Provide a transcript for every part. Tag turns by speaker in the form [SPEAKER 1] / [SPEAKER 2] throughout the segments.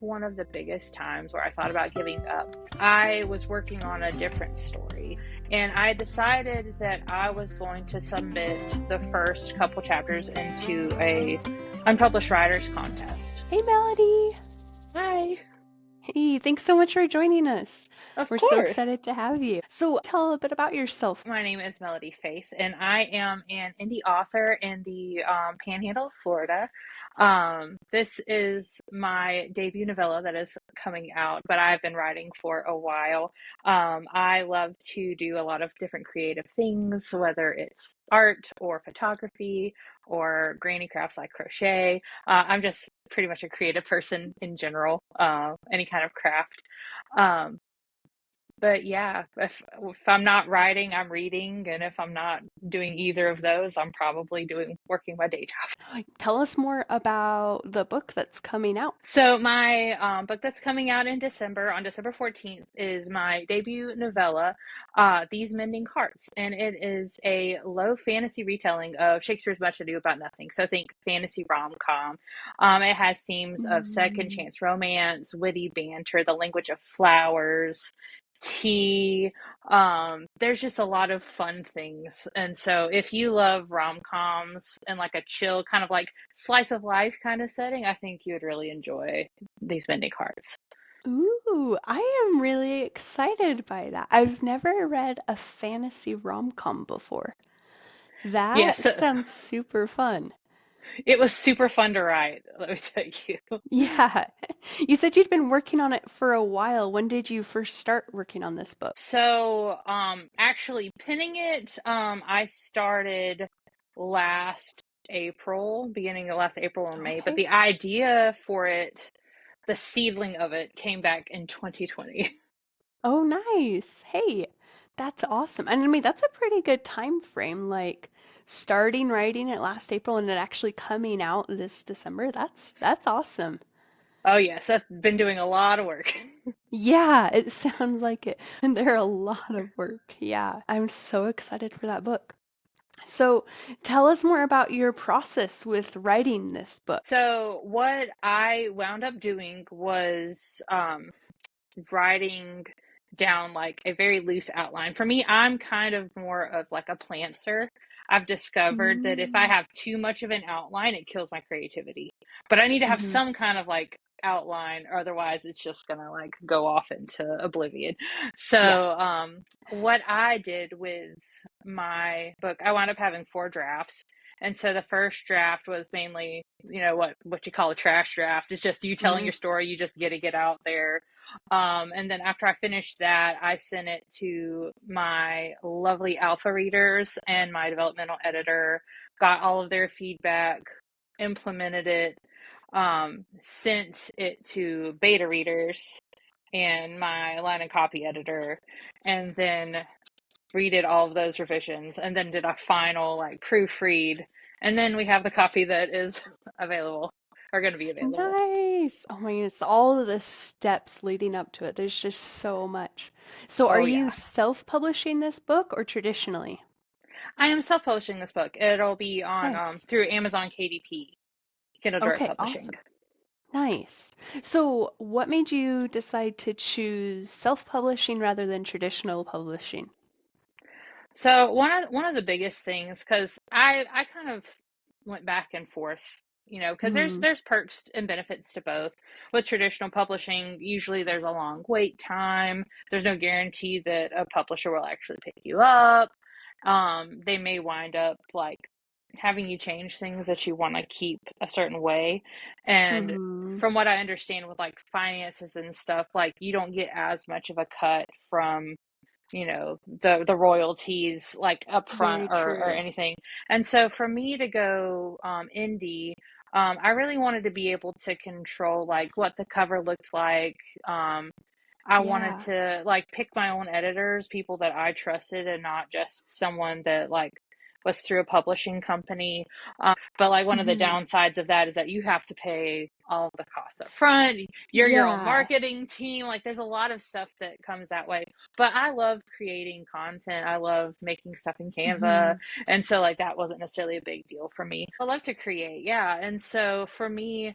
[SPEAKER 1] one of the biggest times where I thought about giving up. I was working on a different story, and I decided that I was going to submit the first couple chapters into a unpublished writers contest.
[SPEAKER 2] Hey, Melody.
[SPEAKER 1] Hi.
[SPEAKER 2] Hey, thanks so much for joining us.
[SPEAKER 1] Of
[SPEAKER 2] We're so
[SPEAKER 1] course.
[SPEAKER 2] excited to have you. So, tell a bit about yourself.
[SPEAKER 1] My name is Melody Faith, and I am an indie author in the Panhandle of Florida. This is my debut novella that is coming out, but I've been writing for a while. I love to do a lot of different creative things, whether it's art or photography or granny crafts like crochet. I'm just pretty much a creative person in general, any kind of craft. Um, but yeah, if I'm not writing, I'm reading, and if I'm not doing either of those, I'm probably doing working my day job.
[SPEAKER 2] Tell us more about the book that's coming out.
[SPEAKER 1] So my book that's coming out in December, on December 14th, is my debut novella, These Mending Hearts, and it is a low fantasy retelling of Shakespeare's Much Ado About Nothing. So think fantasy rom-com. It has themes of second
[SPEAKER 2] Mm.
[SPEAKER 1] chance romance, witty banter, the language of flowers, tea. There's just a lot of fun things. And so if you love rom-coms and like a chill kind of like slice of life kind of setting, I think you would really enjoy These Mending Hearts.
[SPEAKER 2] Ooh, I am really excited by that. I've never read a fantasy rom-com before.
[SPEAKER 1] Yeah,
[SPEAKER 2] That
[SPEAKER 1] so
[SPEAKER 2] sounds super fun.
[SPEAKER 1] it was super fun to write, let me tell you.
[SPEAKER 2] Yeah. You said you'd been working on it for a while. When did you first start working on this book?
[SPEAKER 1] So, actually pinning it, I started last April, beginning of last April or May, but
[SPEAKER 2] Okay.
[SPEAKER 1] the idea for it, the seedling of it came back in 2020.
[SPEAKER 2] Oh, nice. Hey, that's awesome. And I mean, that's a pretty good time frame, like starting writing it last April and it actually coming out this December. That's awesome.
[SPEAKER 1] Oh yes, I've been doing a lot of work.
[SPEAKER 2] Yeah, it sounds like it. And there are a lot of work. Yeah, I'm so excited for that book. So, tell us more about your process with writing this book.
[SPEAKER 1] So what I wound up doing was writing down like a very loose outline. For me, I'm kind of more of like a plantser. I've discovered that if I
[SPEAKER 2] Mm,
[SPEAKER 1] have too much of an outline, it kills my creativity. But I need to have
[SPEAKER 2] hmm.
[SPEAKER 1] some kind of like outline, or otherwise it's just gonna like go off into oblivion. So,
[SPEAKER 2] Yeah.
[SPEAKER 1] what I did with my book, I wound up having four drafts. And so the first draft was mainly, what you call a trash draft. It's just you telling
[SPEAKER 2] Mm,
[SPEAKER 1] your story. You just get to get out there. And then after I finished that, I sent it to my lovely alpha readers and my developmental editor, got all of their feedback, implemented it, sent it to beta readers and my line and copy editor, and then redid all of those revisions, and then did a final like proofread. And then we have the copy that is available, or going to be available.
[SPEAKER 2] nice. Oh my goodness, all of the steps leading up to it. There's just so much. So, are
[SPEAKER 1] Oh,
[SPEAKER 2] you
[SPEAKER 1] yeah.
[SPEAKER 2] self-publishing this book or traditionally?
[SPEAKER 1] I am self-publishing this book. It'll be on
[SPEAKER 2] Nice.
[SPEAKER 1] through Amazon KDP, Kindle Direct
[SPEAKER 2] Okay,
[SPEAKER 1] Publishing.
[SPEAKER 2] awesome. Nice. So, what made you decide to choose self-publishing rather than traditional publishing?
[SPEAKER 1] So one of the biggest things, because I kind of went back and forth, because there's
[SPEAKER 2] Mm,
[SPEAKER 1] there's perks and benefits to both. With traditional publishing, usually there's a long wait time. There's no guarantee that a publisher will actually pick you up. They may wind up like having you change things that you want to keep a certain way. And
[SPEAKER 2] mm-hmm.
[SPEAKER 1] from what I understand with like finances and stuff, like you don't get as much of a cut from the royalties like upfront
[SPEAKER 2] Very
[SPEAKER 1] or
[SPEAKER 2] true.
[SPEAKER 1] anything. And so for me to go indie, I really wanted to be able to control like what the cover looked like. I wanted
[SPEAKER 2] Yeah.
[SPEAKER 1] to like pick my own editors, people that I trusted, and not just someone that like was through a publishing company. But like one of the
[SPEAKER 2] Hmm.
[SPEAKER 1] downsides of that is that you have to pay all of the costs up front. You're your own
[SPEAKER 2] Yeah.
[SPEAKER 1] marketing team. Like there's a lot of stuff that comes that way. But I love creating content. I love making stuff in Canva.
[SPEAKER 2] Hmm.
[SPEAKER 1] And so like that wasn't necessarily a big deal for me. I love to create, yeah. And so for me,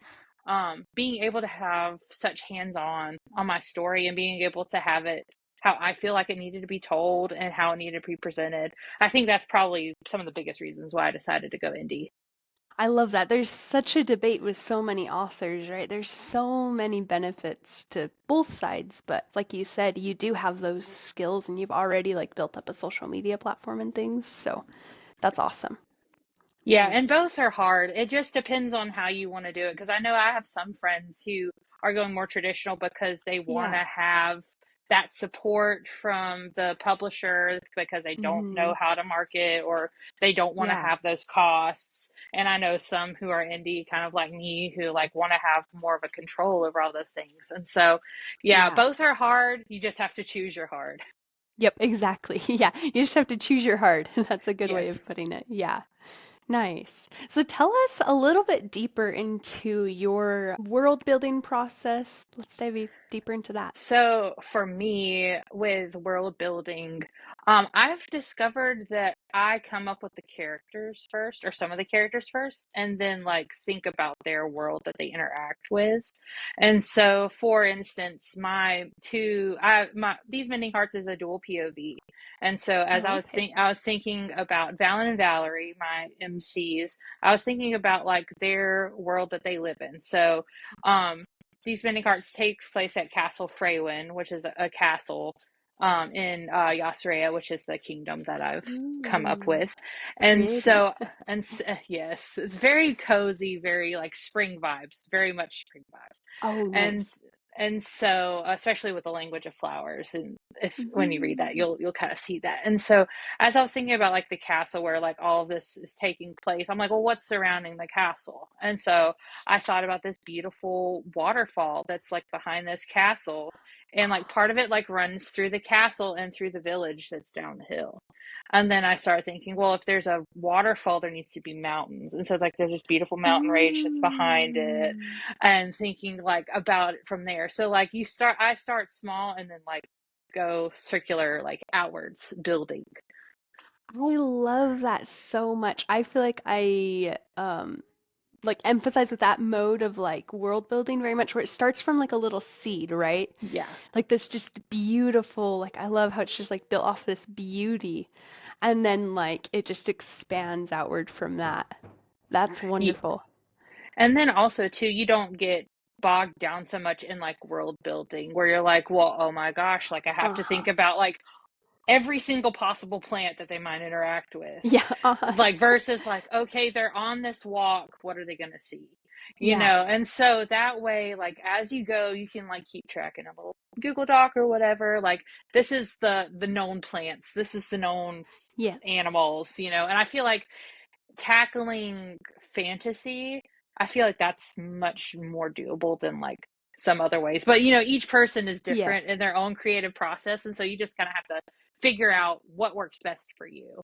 [SPEAKER 1] being able to have such hands on my story and being able to have it how I feel like it needed to be told and how it needed to be presented. I think that's probably some of the biggest reasons why I decided to go indie.
[SPEAKER 2] I love that. There's such a debate with so many authors, right? There's so many benefits to both sides, but like you said, you do have those skills and you've already like built up a social media platform and things, so that's awesome.
[SPEAKER 1] Yeah, and
[SPEAKER 2] Nice.
[SPEAKER 1] both are hard. It just depends on how you want to do it. Because I know I have some friends who are going more traditional because they want
[SPEAKER 2] Yeah.
[SPEAKER 1] to have that support from the publisher because they don't know
[SPEAKER 2] Hmm.
[SPEAKER 1] how to market or they don't want to
[SPEAKER 2] Yeah.
[SPEAKER 1] have those costs. And I know some who are indie, kind of like me, who like want to have more of a control over all those things. And so, yeah,
[SPEAKER 2] Yeah.
[SPEAKER 1] both are hard. You just have to choose your hard.
[SPEAKER 2] Yep, exactly. Yeah, you just have to choose your heart. That's a good way
[SPEAKER 1] Yes.
[SPEAKER 2] of putting it. Yeah. Nice. So tell us a little bit deeper into your world building process. Let's dive deeper into that.
[SPEAKER 1] So for me, with world building, I've discovered that I come up with the characters first, or some of the characters first, and then like think about their world that they interact with. And so, for instance, these Mending Hearts is a dual POV, and so as
[SPEAKER 2] Oh, okay.
[SPEAKER 1] I was thinking about Valen and Valerie, my MCs, I was thinking about like their world that they live in. So, um these Mending Hearts takes place at Castle Freywin, which is a castle in Yasarea, which is the kingdom that I've come up
[SPEAKER 2] Ooh,
[SPEAKER 1] with. And
[SPEAKER 2] pretty.
[SPEAKER 1] so, yes, it's very cozy, very like spring vibes, very much spring vibes.
[SPEAKER 2] Oh,
[SPEAKER 1] And
[SPEAKER 2] nice.
[SPEAKER 1] so, especially with the language of flowers, and if when you read that,
[SPEAKER 2] Hmm.
[SPEAKER 1] you'll kind of see that. And so, as I was thinking about like the castle where like all of this is taking place, I'm like, well, what's surrounding the castle? And so I thought about this beautiful waterfall that's like behind this castle. And like part of it like runs through the castle and through the village that's down the hill. And then I started thinking, well, if there's a waterfall, there needs to be mountains. And so like there's this beautiful mountain range that's behind it
[SPEAKER 2] Mm.
[SPEAKER 1] and thinking like about it from there. So like I start small and then like go circular like outwards building.
[SPEAKER 2] I love that so much. I feel like I like empathize with that mode of like world building very much where it starts from like a little seed, right?
[SPEAKER 1] Yeah.
[SPEAKER 2] Like this just beautiful, like I love how it's just like built off this beauty and then like it just expands outward from that. That's wonderful.
[SPEAKER 1] And then also too, you don't get bogged down so much in like world building where you're like, well, oh my gosh, like I have to
[SPEAKER 2] Uh-huh.
[SPEAKER 1] think about like every single possible plant that they might interact with.
[SPEAKER 2] Yeah,
[SPEAKER 1] Like versus like, okay, they're on this walk, what are they gonna see?
[SPEAKER 2] yeah,
[SPEAKER 1] And so that way, like as you go, you can like keep track in a little Google Doc or whatever. Like this is the known plants, this is the known
[SPEAKER 2] yes,
[SPEAKER 1] animals, and I feel like tackling fantasy, I feel like that's much more doable than like some other ways. But each person is different
[SPEAKER 2] yes,
[SPEAKER 1] in their own creative process, and so you just kind of have to figure out what works best for you.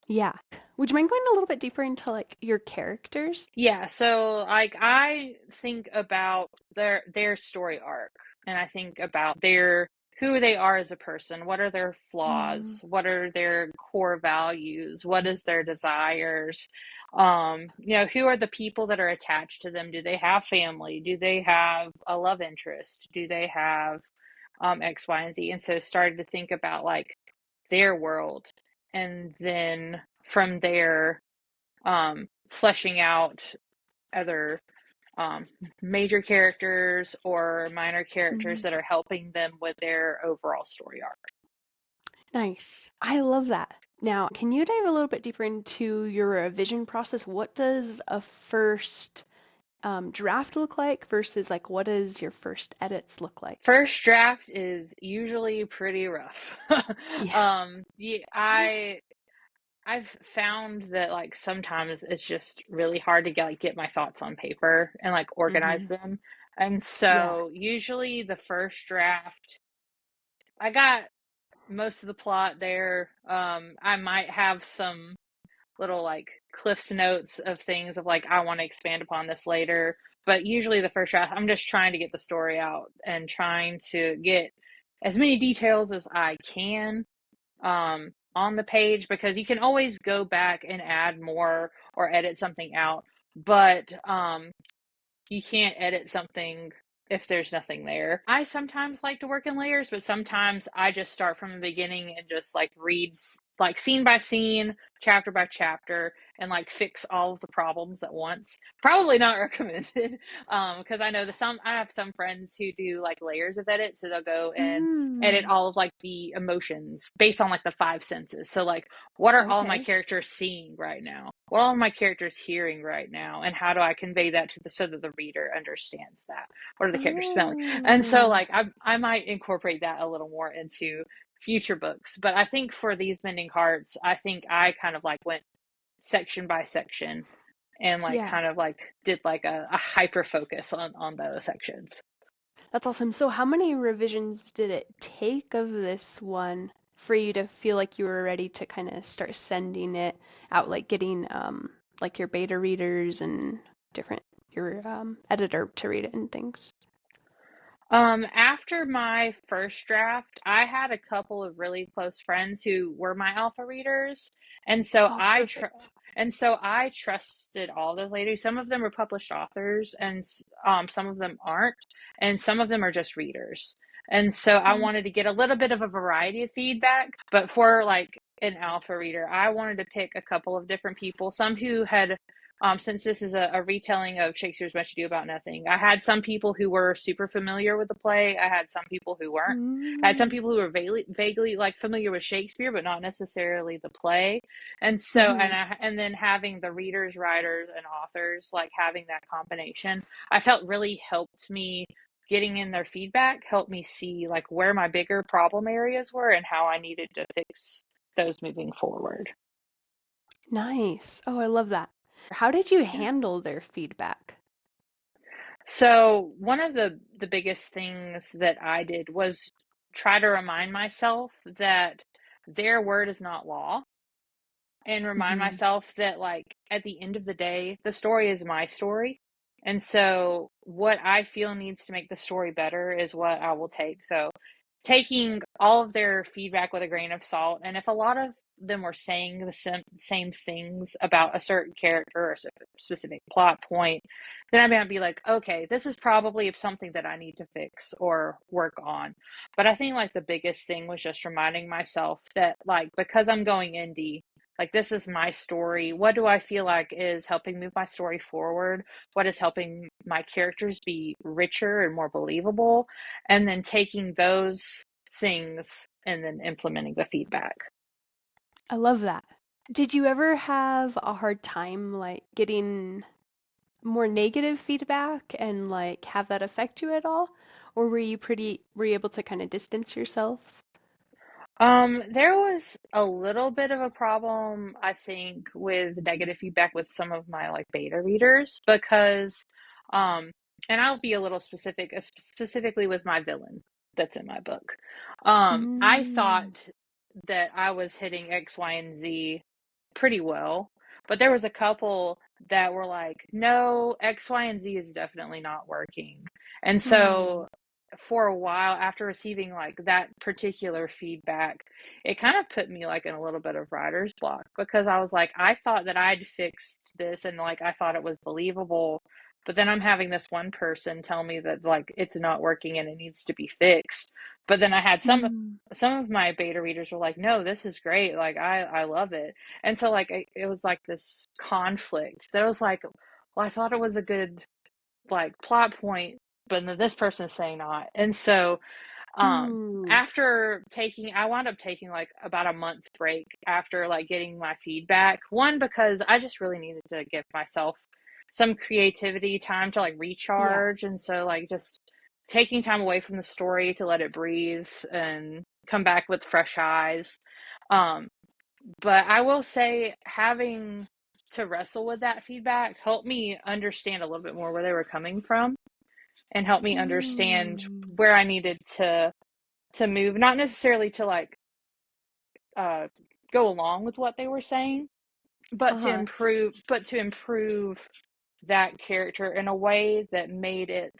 [SPEAKER 2] yeah. Would you mind going a little bit deeper into like your characters?
[SPEAKER 1] Yeah, so like I think about their story arc and I think about their who they are as a person, what are their
[SPEAKER 2] Mm,
[SPEAKER 1] flaws, what are their core values, what is their desires, who are the people that are attached to them? Do they have family? Do they have a love interest? Do they have X, Y, and Z? And so started to think about like their world and then from there fleshing out other um, major characters or minor characters
[SPEAKER 2] mhm.
[SPEAKER 1] that are helping them with their overall story arc.
[SPEAKER 2] Nice. I love that. Now, can you dive a little bit deeper into your revision process? What does a first draft look like versus like what does your first edits look like?
[SPEAKER 1] First draft is usually pretty rough.
[SPEAKER 2] Yeah.
[SPEAKER 1] Yeah, I've found that like sometimes it's just really hard to get my thoughts on paper and like organize
[SPEAKER 2] Hmm.
[SPEAKER 1] them. And
[SPEAKER 2] Yeah.
[SPEAKER 1] so usually the first draft, I got most of the plot there. I might have some little like Cliff's notes of things of like I want to expand upon this later. But usually the first draft, I'm just trying to get the story out and trying to get as many details as I can on the page because you can always go back and add more or edit something out. But you can't edit something if there's nothing there. I sometimes like to work in layers, but sometimes I just start from the beginning and just like reads like scene by scene, chapter by chapter, and like fix all of the problems at once. Probably not recommended, because I know I have some friends who do like layers of edit, so they'll go and edit
[SPEAKER 2] Mm,
[SPEAKER 1] all of like the emotions based on like the five senses. So like, what are all my
[SPEAKER 2] okay.
[SPEAKER 1] characters seeing right now? What are all my characters hearing right now? And how do I convey that to the so that the reader understands that? What are the characters smelling? And so
[SPEAKER 2] Oh,
[SPEAKER 1] like I might incorporate that a little more into future books. But I think for these Mending Hearts, I think I kind of like went section by section and like
[SPEAKER 2] yeah.
[SPEAKER 1] kind of like did like a hyper focus on those sections.
[SPEAKER 2] That's awesome. So how many revisions did it take of this one for you to feel like you were ready to kind of start sending it out, like getting like your beta readers and different your editor to read it and things?
[SPEAKER 1] After my first draft, I had a couple of really close friends who were my alpha readers, and so
[SPEAKER 2] Oh, perfect.
[SPEAKER 1] I trusted all those ladies. Some of them were published authors, and some of them aren't, and some of them are just readers. And so I
[SPEAKER 2] Mm,
[SPEAKER 1] wanted to get a little bit of a variety of feedback, but for like an alpha reader, I wanted to pick a couple of different people, some who had since this is a retelling of Shakespeare's Much Ado About Nothing. I had some people who were super familiar with the play. I had some people who weren't. I had some
[SPEAKER 2] mm,
[SPEAKER 1] people who were vaguely like familiar with Shakespeare, but not necessarily the play. And so,
[SPEAKER 2] mm-hmm.
[SPEAKER 1] and then having the readers, writers, and authors, like having that combination, I felt really helped me. Getting in their feedback helped me see like where my bigger problem areas were and how I needed to fix those moving forward.
[SPEAKER 2] Nice. Oh, I love that. How did you
[SPEAKER 1] Yeah.
[SPEAKER 2] handle their feedback?
[SPEAKER 1] So one of the biggest things that I did was try to remind myself that their word is not law, and remind
[SPEAKER 2] Mm-hmm.
[SPEAKER 1] myself that like at the end of the day, the story is my story. And so what I feel needs to make the story better is what I will take. So taking all of their feedback with a grain of salt, and if a lot of them were saying the same things about a certain character or a specific plot point, then I might be like, okay, this is probably something that I need to fix or work on. But I think like the biggest thing was just reminding myself that like because I'm going indie, like this is my story. What do I feel like is helping move my story forward? What is helping my characters be richer and more believable? And then taking those things and then implementing the feedback.
[SPEAKER 2] I love that. Did you ever have a hard time like getting more negative feedback and like have that affect you at all? Or were you able to kind of distance yourself?
[SPEAKER 1] There was a little bit of a problem, I think, with negative feedback with some of my like beta readers because, um, and I'll be a little specific, specifically with my villain that's in my book. I
[SPEAKER 2] Mm,
[SPEAKER 1] thought that I was hitting X, Y, and Z pretty well, but there was a couple that were like, no, X, Y, and Z is definitely not working. And
[SPEAKER 2] hmm.
[SPEAKER 1] so for a while after receiving like that particular feedback, it kind of put me like in a little bit of writer's block because I was like, I thought that I'd fixed this and like I thought it was believable, but then I'm having this one person tell me that like it's not working and it needs to be fixed. But then I had
[SPEAKER 2] Mm.
[SPEAKER 1] some of my beta readers were like, no, this is great. Like I love it. And so like it was like this conflict that was like, well, I thought it was a good like plot point, but this person is saying not. And so
[SPEAKER 2] Mm.
[SPEAKER 1] after taking I wound up taking like about a month break after like getting my feedback. One, because I just really needed to give myself some creativity time to like
[SPEAKER 2] Yeah.
[SPEAKER 1] recharge. And so like just taking time away from the story to let it breathe and come back with fresh eyes. Um, but I will say having to wrestle with that feedback helped me understand a little bit more where they were coming from and helped me understand
[SPEAKER 2] Mm.
[SPEAKER 1] where I needed to move, not necessarily to like uh go along with what they were saying,
[SPEAKER 2] Uh-huh.
[SPEAKER 1] but to improve that character in a way that made it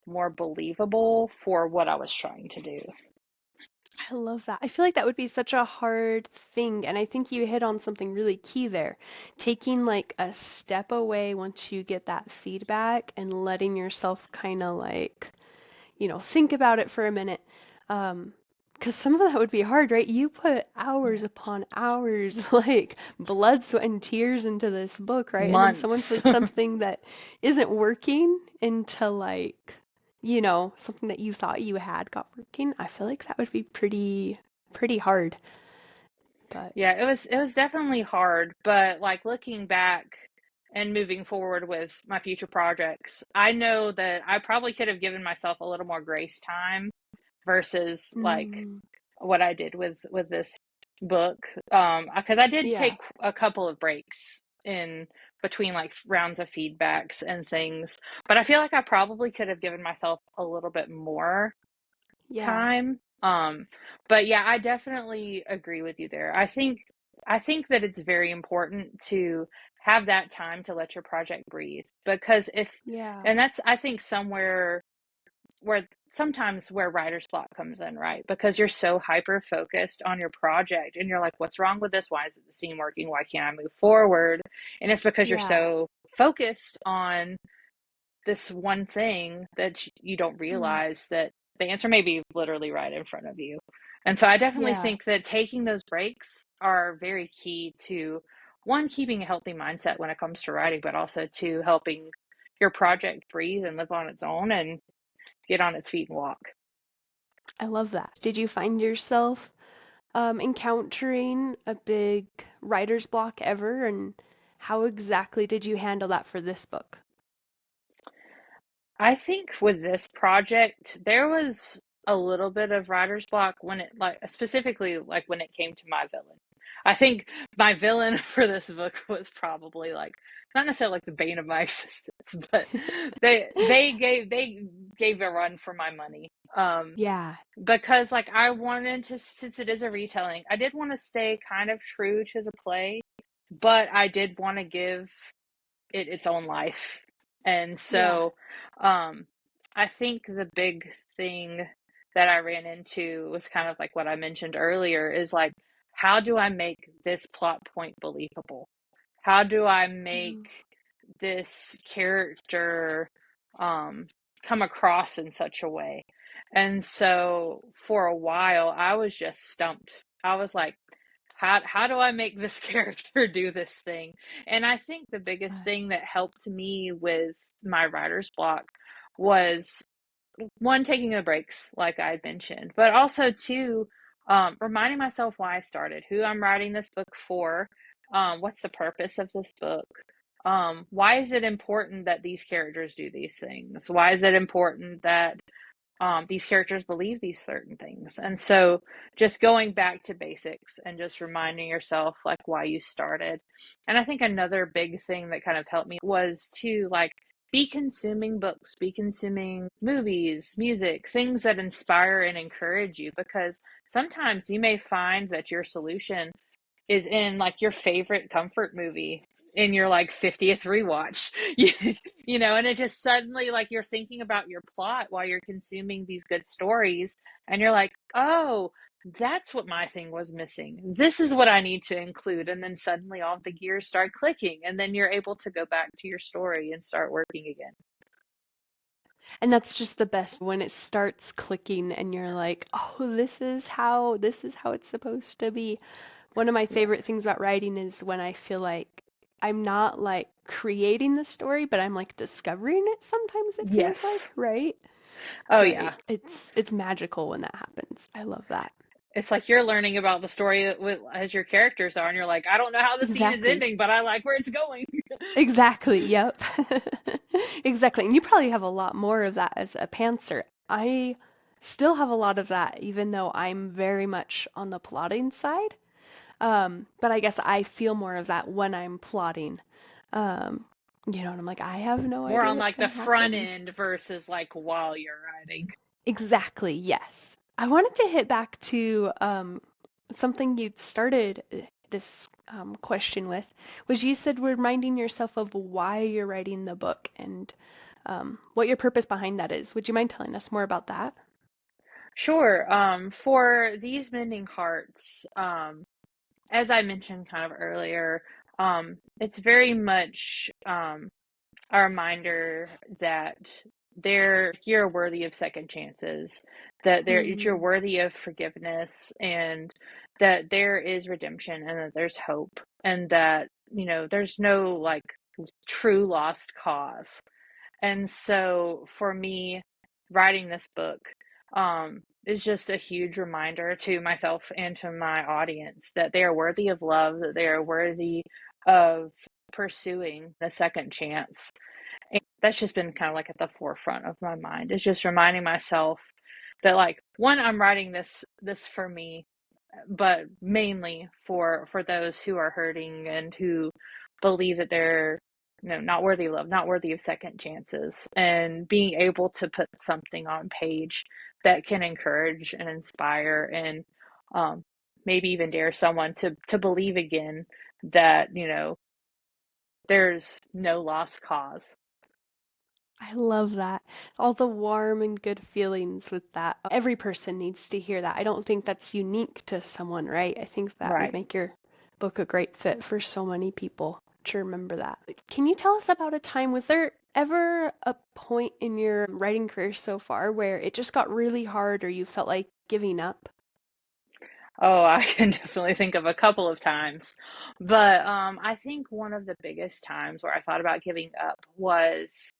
[SPEAKER 1] more believable for what I was trying to do.
[SPEAKER 2] I love that. I feel like that would be such a hard thing, and I think you hit on something really key there. Taking like a step away once you get that feedback and letting yourself kind of like, think about it for a minute. Um, 'Cause some of that would be hard, right? You put hours
[SPEAKER 1] Yeah.
[SPEAKER 2] upon hours, like blood, sweat, and tears into this book, right? And then someone
[SPEAKER 1] Months.
[SPEAKER 2] says something that isn't working into like, something that you thought you had got working. I feel like that would be pretty hard. But
[SPEAKER 1] Yeah, it was definitely hard, but like looking back and moving forward with my future projects, I know that I probably could have given myself a little more grace time versus like
[SPEAKER 2] mm,
[SPEAKER 1] what I did with this book. Because I did
[SPEAKER 2] yeah,
[SPEAKER 1] take a couple of breaks in between like rounds of feedbacks and things, but I feel like I probably could have given myself a little bit more
[SPEAKER 2] yeah,
[SPEAKER 1] time. But yeah, I definitely agree with you there. I think that it's very important to have that time to let your project breathe because if
[SPEAKER 2] yeah,
[SPEAKER 1] and that's I think somewhere where sometimes where writer's block comes in, right? Because you're so hyper focused on your project and you're like, what's wrong with this? Why isn't the scene working? Why can't I move forward? And it's because you're
[SPEAKER 2] yeah,
[SPEAKER 1] so focused on this one thing that you don't
[SPEAKER 2] mm,
[SPEAKER 1] realize that the answer may be literally right in front of you. And so I definitely
[SPEAKER 2] yeah.
[SPEAKER 1] think that taking those breaks are very key to one, keeping a healthy mindset when it comes to writing, but also to helping your project breathe and live on its own and get on its feet and walk.
[SPEAKER 2] I love that. Did you find yourself encountering a big writer's block ever, and how exactly did you handle that for this book?
[SPEAKER 1] I think with this project, there was a little bit of writer's block when it like specifically like when it came to my villain. I think my villain for this book was probably like not necessarily like the bane of my existence, but they gave a run for my money.
[SPEAKER 2] Yeah,
[SPEAKER 1] Because like I wanted to since it is a retelling, I did want to stay kind of true to the play, but I did want to give it its own life. And
[SPEAKER 2] yeah,
[SPEAKER 1] so um I think the big thing that I ran into was kind of like what I mentioned earlier is like how do I make this plot point believable? How do I make
[SPEAKER 2] mm,
[SPEAKER 1] this character um come across in such a way? And so for a while I was just stumped. I was like how do I make this character do this thing? And I think the biggest
[SPEAKER 2] uh,
[SPEAKER 1] thing that helped me with my writer's block was one, taking the breaks, like I mentioned, but also two, reminding myself why I started, who I'm writing this book for, what's the purpose of this book, why is it important that these characters do these things? Why is it important that these characters believe these certain things. And so just going back to basics and just reminding yourself like why you started. And I think another big thing that kind of helped me was to like be consuming books, be consuming movies, music, things that inspire and encourage you because sometimes you may find that your solution is in like your favorite comfort movie in your like 50th rewatch. And it just suddenly like you're thinking about your plot while you're consuming these good stories and you're like, "Oh, that's what my thing was missing. This is what I need to include." And then suddenly all the gears start clicking and then you're able to go back to your story and start working again.
[SPEAKER 2] and that's just the best when it starts clicking and you're like, oh, this is how it's supposed to be. One of my favorite
[SPEAKER 1] Yes.
[SPEAKER 2] things about writing is when I feel like I'm not like creating the story, but I'm like discovering it sometimes it feels
[SPEAKER 1] Yes.
[SPEAKER 2] like, right?
[SPEAKER 1] Oh yeah.
[SPEAKER 2] Right. It's magical when that happens. I love that.
[SPEAKER 1] It's like you're learning about the story as your characters are, and you're like, I don't know how the scene is
[SPEAKER 2] Exactly.
[SPEAKER 1] ending, but I like where it's going.
[SPEAKER 2] Exactly. Yep. Exactly. And you probably have a lot more of that as a pantser. I still have a lot of that, even though I'm very much on the plotting side. But I guess I feel more of that when I'm plotting. Um, and I'm like, I have no
[SPEAKER 1] More
[SPEAKER 2] idea
[SPEAKER 1] on
[SPEAKER 2] what's
[SPEAKER 1] like the
[SPEAKER 2] gonna
[SPEAKER 1] front
[SPEAKER 2] happen.
[SPEAKER 1] end versus like while you're writing.
[SPEAKER 2] Exactly, yes. I wanted to hit back to something you started this question with, was you said reminding yourself of why you're writing the book and what your purpose behind that is. Would you mind telling us more about that?
[SPEAKER 1] Sure. For these Mending Hearts, as I mentioned kind of earlier, it's very much a reminder that you're worthy of second chances, that you're
[SPEAKER 2] Mm,
[SPEAKER 1] worthy of forgiveness, and that there is redemption, and that there's hope, and that there's no like true lost cause. And so for me, writing this book is just a huge reminder to myself and to my audience that they are worthy of love, that they are worthy of pursuing the second chance. And that's just been kind of like at the forefront of my mind. It's just reminding myself that, like, one, I'm writing this for me, but mainly for those who are hurting and who believe that they're not worthy of love, not worthy of second chances, and being able to put something on page that can encourage and inspire and um, maybe even dare someone to believe again that there's no lost cause.
[SPEAKER 2] I love that. All the warm and good feelings with that. Every person needs to hear that. I don't think that's unique to someone, right? I think that would
[SPEAKER 1] Right.
[SPEAKER 2] make your book a great fit for so many people to remember that. Can you tell us about a time, was there ever a point in your writing career so far where it just got really hard or you felt like giving up?
[SPEAKER 1] Oh, I can definitely think of a couple of times. But I think one of the biggest times where I thought about giving up was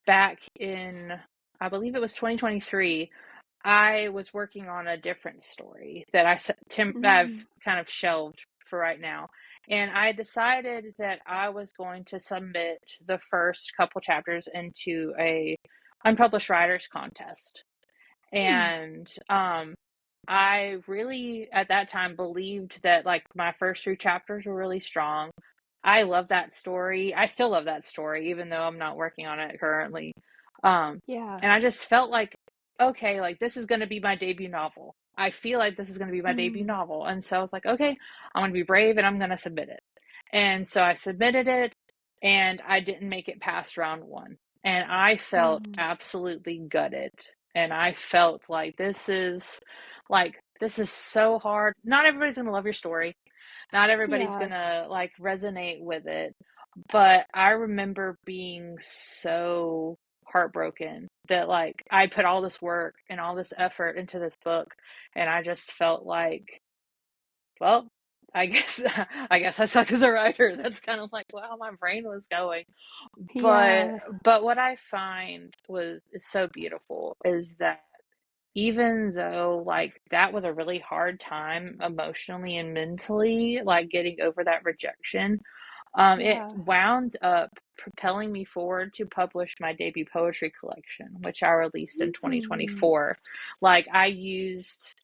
[SPEAKER 1] back in, I believe it was 2023. I was working on a different story that I've
[SPEAKER 2] Mm,
[SPEAKER 1] kind of shelved for right now. And I decided that I was going to submit the first couple chapters into a unpublished writers contest.
[SPEAKER 2] mm,
[SPEAKER 1] And I really at that time believed that like my first three chapters were really strong. I love that story. I still love that story, even though I'm not working on it currently. Um,
[SPEAKER 2] yeah.
[SPEAKER 1] and I just felt like, okay, like this is going to be my debut novel. I feel like this is going to be my debut
[SPEAKER 2] Mm,
[SPEAKER 1] novel. And so I was like, okay, I'm going to be brave and I'm going to submit it. And so I submitted it and I didn't make it past round one. And I felt
[SPEAKER 2] mm,
[SPEAKER 1] absolutely gutted. And I felt this is so hard. Not everybody's going to love your story. Not everybody's
[SPEAKER 2] yeah.
[SPEAKER 1] going to like resonate with it. But I remember being so heartbroken that like I put all this work and all this effort into this book and I just felt like, well, I guess I guess I suck as a writer. That's kind of like how my brain was going. But
[SPEAKER 2] Yeah.
[SPEAKER 1] what I find was is so beautiful is that even though like that was a really hard time emotionally and mentally, like getting over that rejection, it
[SPEAKER 2] Yeah.
[SPEAKER 1] wound up propelling me forward to publish my debut poetry collection, which I released in
[SPEAKER 2] Mm,
[SPEAKER 1] 2024. Like I used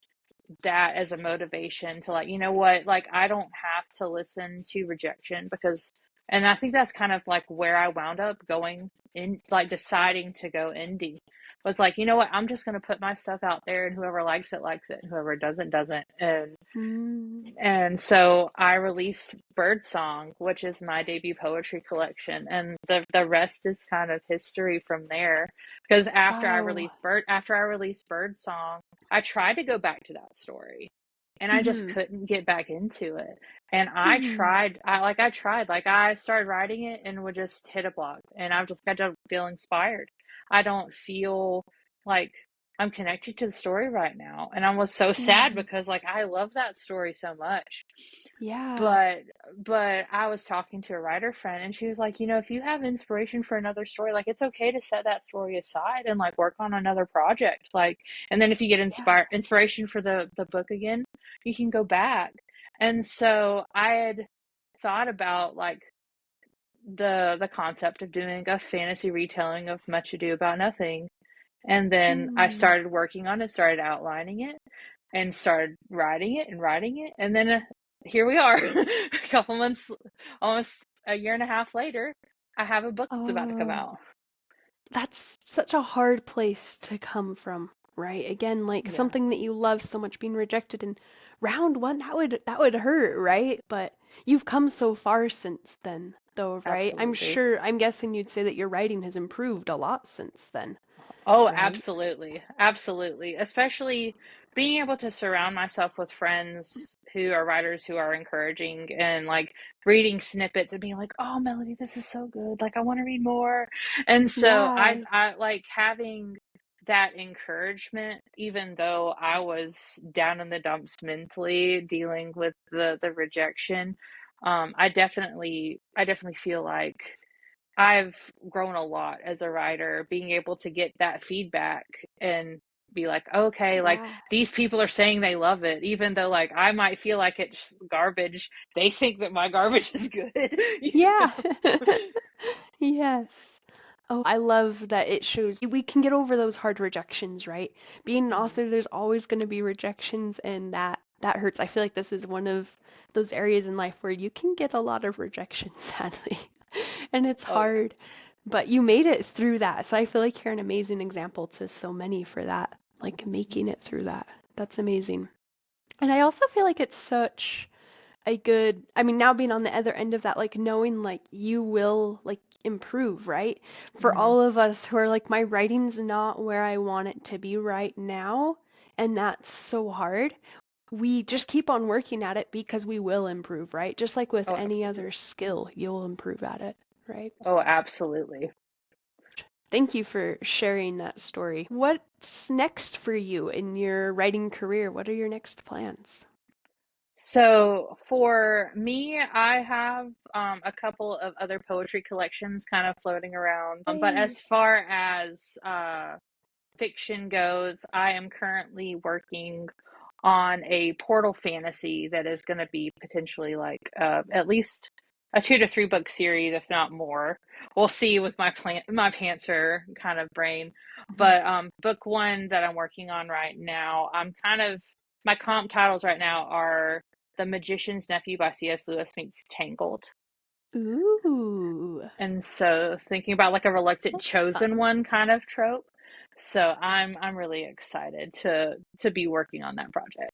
[SPEAKER 1] that as a motivation to like, you know what, like I don't have to listen to rejection because, and I think that's kind of like where I wound up going in, like deciding to go indie was like, you know what, I'm just going to put my stuff out there and whoever likes it and whoever doesn't doesn't.
[SPEAKER 2] mm,
[SPEAKER 1] And so I released Birdsong, which is my debut poetry collection, and the rest is kind of history from there. Because
[SPEAKER 2] wow.
[SPEAKER 1] after I released Birdsong, I tried to go back to that story, and I just
[SPEAKER 2] Mhm.
[SPEAKER 1] couldn't get back into it. And
[SPEAKER 2] Mhm.
[SPEAKER 1] I tried, like I started writing it and would just hit a block, and I don't feel inspired. I don't feel like I'm connected to the story right now. And I was so sad
[SPEAKER 2] Mhm.
[SPEAKER 1] because like I love that story so much.
[SPEAKER 2] Yeah.
[SPEAKER 1] But I was talking to a writer friend and she was like, if you have inspiration for another story, like it's okay to set that story aside and like work on another project. Like and then if you get
[SPEAKER 2] Yeah.
[SPEAKER 1] inspiration for the book again, you can go back. And so I had thought about like the concept of doing a fantasy retelling of Much Ado About Nothing. And then I
[SPEAKER 2] Mm.
[SPEAKER 1] started working on it, started outlining it, and started writing it and writing it. And then here we are, a couple months, almost a year and a half later, I have a book that's about to come
[SPEAKER 2] Oh,
[SPEAKER 1] out.
[SPEAKER 2] that's such a hard place to come from, right? Again, like
[SPEAKER 1] Yeah,
[SPEAKER 2] something that you love so much being rejected in round one, that would hurt, right? But you've come so far since then, though, right?
[SPEAKER 1] absolutely.
[SPEAKER 2] I'm guessing you'd say that your writing has improved a lot since then.
[SPEAKER 1] Oh,
[SPEAKER 2] right?
[SPEAKER 1] absolutely. Absolutely. Especially being able to surround myself with friends who are writers who are encouraging and like reading snippets and being like, "Oh, Melody, this is so good. Like I want to read more." And so I
[SPEAKER 2] Yeah,
[SPEAKER 1] I like having that encouragement even though I was down in the dumps mentally dealing with the rejection. I definitely feel like I've grown a lot as a writer, being able to get that feedback and be like, okay, like
[SPEAKER 2] yeah,
[SPEAKER 1] these people are saying they love it, even though like I might feel like it's garbage. They think that my garbage is good, you
[SPEAKER 2] yeah.
[SPEAKER 1] know?
[SPEAKER 2] Yes. Oh, I love that it shows we can get over those hard rejections, right? Being an
[SPEAKER 1] Mhm.
[SPEAKER 2] author, there's always going to be rejections, and that hurts. I feel like this is one of those areas in life where you can get a lot of rejection, sadly, and it's
[SPEAKER 1] Oh yeah.
[SPEAKER 2] hard. But you made it through that, so I feel like you're an amazing example to so many for that, like making it through that. That's amazing. And I also feel like it's such a good, I mean, now being on the other end of that, like knowing like you will like improve, right? For
[SPEAKER 1] Hmm.
[SPEAKER 2] all of us who are like, my writing's not where I want it to be right now, and that's so hard. We just keep on working at it because we will improve, right? Just like with
[SPEAKER 1] Oh,
[SPEAKER 2] any other
[SPEAKER 1] absolutely.
[SPEAKER 2] skill, you'll improve at it, right?
[SPEAKER 1] Oh, absolutely.
[SPEAKER 2] Thank you for sharing that story. What's next for you in your writing career? What are your next plans?
[SPEAKER 1] So for me, I have a couple of other poetry collections kind of floating around. But
[SPEAKER 2] Yay.
[SPEAKER 1] as far as fiction goes, I am currently working on a portal fantasy that is going to be potentially like at least a 2 to 3 book series, if not more. We'll see with my pantser kind of brain.
[SPEAKER 2] Mhm.
[SPEAKER 1] But book one that I'm working on right now, my comp titles right now are The Magician's Nephew by C.S. Lewis meets Tangled.
[SPEAKER 2] Ooh,
[SPEAKER 1] And so thinking about like a reluctant
[SPEAKER 2] sounds
[SPEAKER 1] chosen
[SPEAKER 2] fun.
[SPEAKER 1] one kind of trope. So I'm really excited to be working on that project.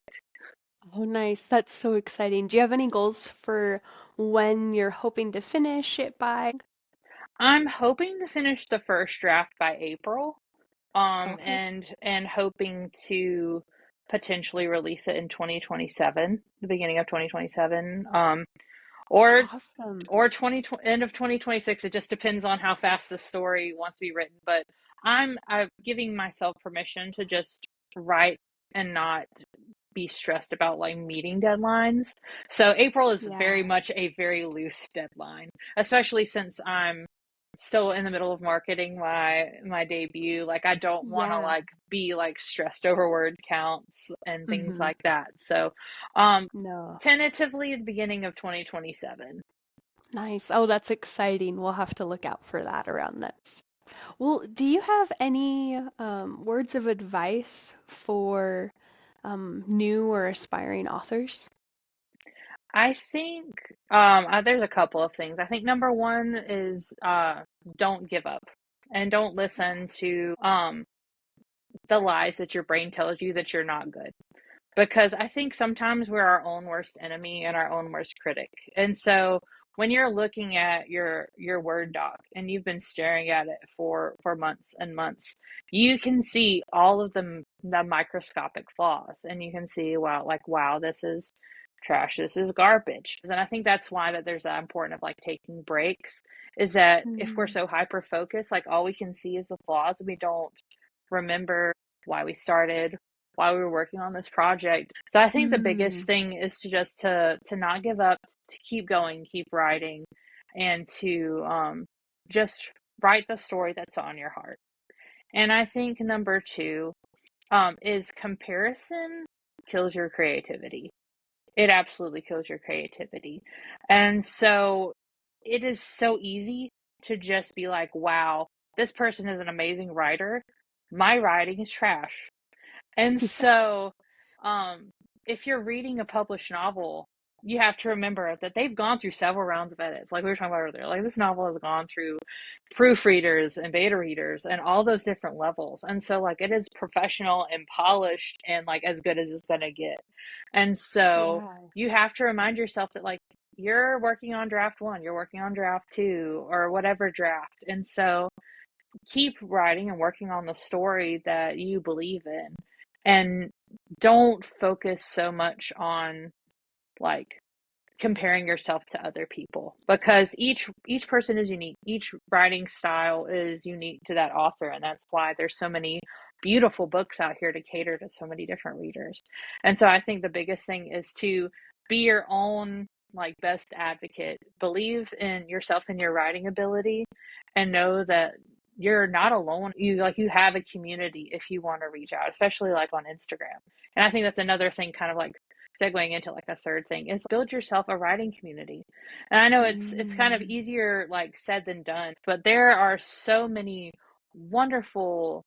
[SPEAKER 2] Oh, nice. That's so exciting. Do you have any goals for when you're hoping to finish it by?
[SPEAKER 1] I'm hoping to finish the first draft by April.
[SPEAKER 2] Okay.
[SPEAKER 1] And hoping to potentially release it in 2027, the beginning of 2027. Or
[SPEAKER 2] Awesome.
[SPEAKER 1] end of 2026. It just depends on how fast the story wants to be written. But I'm giving myself permission to just write and not be stressed about like meeting deadlines. So April is very
[SPEAKER 2] Yeah.
[SPEAKER 1] much a very loose deadline, especially since I'm still in the middle of marketing my debut. Like I don't want to
[SPEAKER 2] Yeah.
[SPEAKER 1] like be like stressed over word counts and things
[SPEAKER 2] Mm-hmm.
[SPEAKER 1] like that. So um
[SPEAKER 2] No.
[SPEAKER 1] tentatively the beginning of 2027.
[SPEAKER 2] Nice. Oh, that's exciting. We'll have to look out for that around this. Well, do you have any words of advice for new or aspiring authors?
[SPEAKER 1] I think there's a couple of things. I think number one is don't give up and don't listen to the lies that your brain tells you that you're not good. Because I think sometimes we're our own worst enemy and our own worst critic. And so when you're looking at your Word doc and you've been staring at it for months and months, you can see all of the microscopic flaws and you can see wow, this is trash, this is garbage. And I think that's why that there's that important of like taking breaks is that if we're
[SPEAKER 2] Mm,
[SPEAKER 1] so hyper focused, like all we can see is the flaws and we don't remember why we started, why we were working on this project. So I think the biggest
[SPEAKER 2] mm,
[SPEAKER 1] thing is to just to not give up, to keep going, keep writing, and to just write the story that's on your heart. And I think number two is comparison kills your creativity. It absolutely kills your creativity. And so it is so easy to just be like, wow, this person is an amazing writer. My writing is trash. And
[SPEAKER 2] yeah,
[SPEAKER 1] so, um, if you're reading a published novel, you have to remember that they've gone through several rounds of edits. Like we were talking about earlier, like this novel has gone through proofreaders and beta readers and all those different levels. And so, like, it is professional and polished and like as good as it's going to get. And so,
[SPEAKER 2] yeah,
[SPEAKER 1] you have to remind yourself that, like, you're working on draft one, you're working on draft two, or whatever draft. And so, keep writing and working on the story that you believe in, and don't focus so much on like comparing yourself to other people, because each person is unique. Each writing style is unique to that author, and that's why there's so many beautiful books out here to cater to so many different readers. And so I think the biggest thing is to be your own like best advocate. Believe in yourself and your writing ability, and know that you're not alone. You have a community if you want to reach out, especially like on Instagram. And I think that's another thing, kind of like segueing into like a third thing, is build yourself a writing community. And I know it's kind of
[SPEAKER 2] Mm.
[SPEAKER 1] easier like said than done, but there are so many wonderful,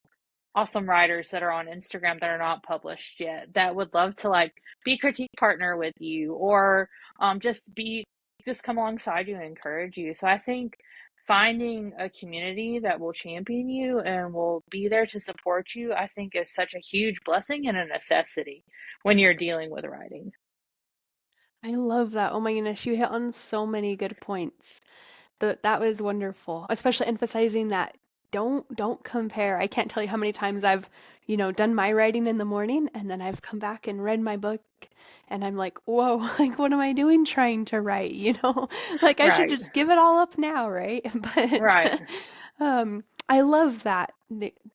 [SPEAKER 1] awesome writers that are on Instagram that are not published yet that would love to like be critique partner with you, or just come alongside you and encourage you. So I think finding a community that will champion you and will be there to support you, I think is such a huge blessing and a necessity when you're dealing with writing.
[SPEAKER 2] I love that. Oh my goodness, you hit on so many good points. That was wonderful, especially emphasizing that don't compare. I can't tell you how many times I've, done my writing in the morning and then I've come back and read my book and I'm like, whoa, like what am I doing trying to write, Like I should
[SPEAKER 1] Right,
[SPEAKER 2] just give it all up now, right? But
[SPEAKER 1] right.
[SPEAKER 2] I love that.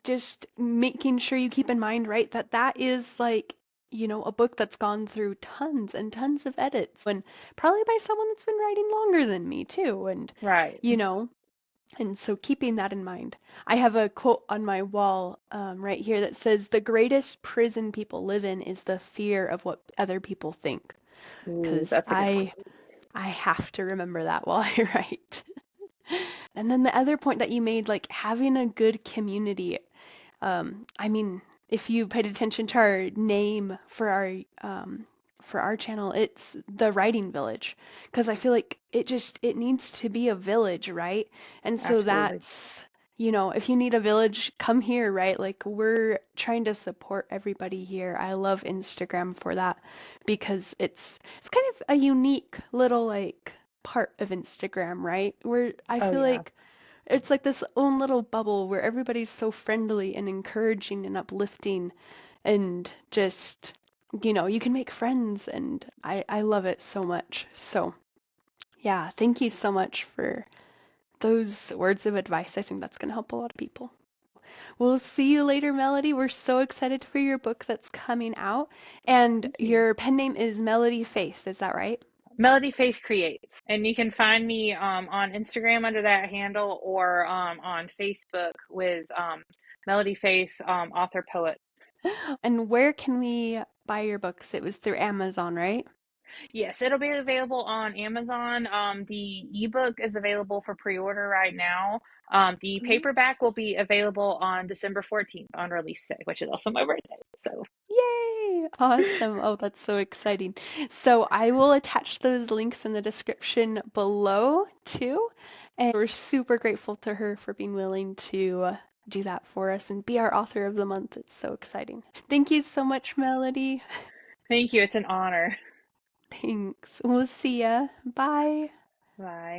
[SPEAKER 2] Just making sure you keep in mind, right, that that is like, a book that's gone through tons and tons of edits and probably by someone that's been writing longer than me too.
[SPEAKER 1] Right.
[SPEAKER 2] You know, and so keeping that in mind. I have a quote on my wall right here that says, "The greatest prison people live in is the fear of what other people think."
[SPEAKER 1] Ooh,
[SPEAKER 2] Because
[SPEAKER 1] that's a good one.
[SPEAKER 2] I have to remember that while I write. And then the other point that you made, like having a good community. I mean, if you paid attention to our name for our channel, it's the Writing Village, because I feel like it needs to be a village, right? And so
[SPEAKER 1] Absolutely.
[SPEAKER 2] that's, if you need a village, come here, right? Like we're trying to support everybody here. I love Instagram for that because it's kind of a unique little like part of Instagram, right? Where I
[SPEAKER 1] Oh
[SPEAKER 2] feel
[SPEAKER 1] yeah.
[SPEAKER 2] like it's like this own little bubble where everybody's so friendly and encouraging and uplifting and just, you can make friends and I love it so much. So, yeah, thank you so much for those words of advice. I think that's going to help a lot of people. We'll see you later, Melody. We're so excited for your book that's coming out. And
[SPEAKER 1] Thank you.
[SPEAKER 2] your pen name is Melody Faith, is that right?
[SPEAKER 1] Melody Faith Creates, and you can find me on Instagram under that handle, or on Facebook with Melody Faith, author poet.
[SPEAKER 2] And where can we buy your books? It was through Amazon, right?
[SPEAKER 1] Yes, it'll be available on Amazon. The ebook is available for pre-order right now. The paperback will be available on December 14th on release day, which is also my birthday. So
[SPEAKER 2] Yay! Awesome. Oh, that's so exciting. So I will attach those links in the description below too. And we're super grateful to her for being willing to do that for us and be our author of the month. It's so exciting. Thank you so much, Melody.
[SPEAKER 1] thank you. It's an honor.
[SPEAKER 2] Thanks. We'll see ya. Bye.
[SPEAKER 1] Bye.